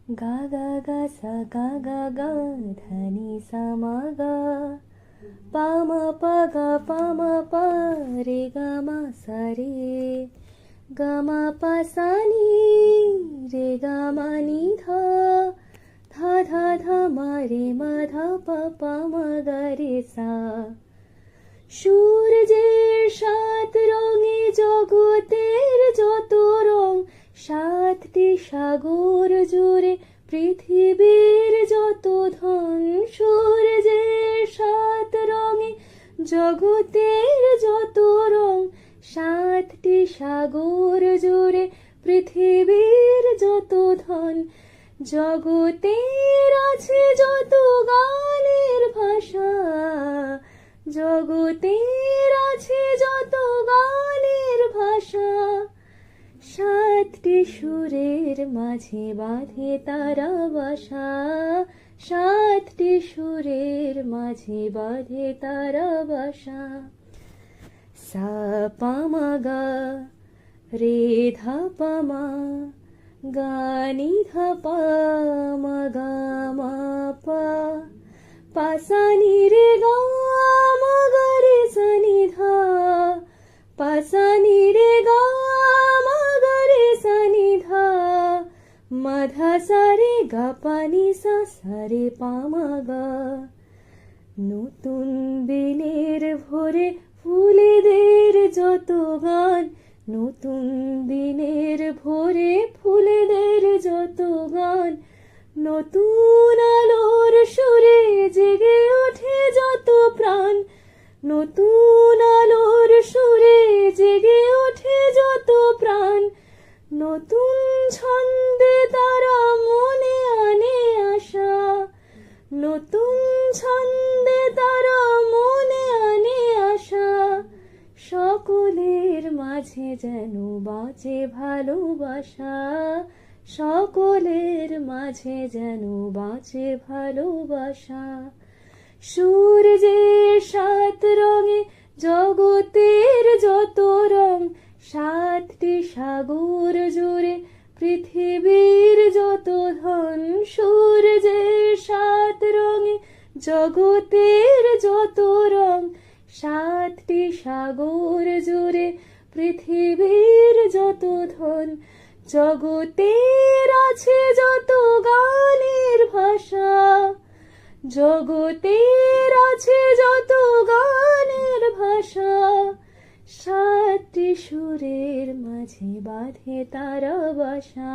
गा गा गा सा गा गा गा धनी सा मा गा पा मा पा गा पा मा पा रे गा मा सा रे गा मा पा सा नी रे गा मा नी धा धा धा धा मा রে মা ধা পা পা মা গা রে সা। সূর্যের সাত রঙে জগতের যত রং, সাতটি সাগর জুড়ে পৃথিবীর যত ধন। সূর্যের সাত রঙে জগতের যত রং, সাতটি সাগর জুড়ে পৃথিবীর যত ধন। জগতের আছে যত গানের ভাষা, জগতের আছে যত গানের ভাষা। সাতটি সুরের মাঝে বাঁধে তারা বাসা, সাতটি সুরের মাঝে বাঁধে তারা বাসা। সা পা মা গা রে ধা পা মা গা নি ধা পা মা গা মা পা পা সা নি রে গা মা গা রে সা নি ধা পা সা নি রে গা মা গা রে সা নি ধা মা ধা সা রে গা পা নি সা সা রে পা মা গা। নতুন দিনের ভোরে ফুলেদের যত গান, নতুন দিনের ভোরে ফুলেদের যত গান। নতুন আলোর সুরে জেগে ওঠে যত প্রাণ, নতুন আলোর সুরে জেগে ওঠে যত প্রাণ। নতুন ছন্দে তারা মনে আনে আশা, নতুন ছন্দে তারা মনে আনে আশা। সকলের মাঝে যেন বাঁচে ভালোবাসা, সকলের মাঝে যেন বাঁচে ভালোবাসা। সূর্যের সাত রঙে জগতের যত রং, সাতটি সাগর জুড়ে পৃথিবীর যত ধন। সূর্যের সাত রঙে জগতের যত রং, সাতটি সাগর জুড়ে পৃথিবীর যত ধন। জগতের আছে যত গানের ভাষা, জগতের আছে যত গানের ভাষা। সাতটি সুরের মাঝে বাঁধে তারা বাসা।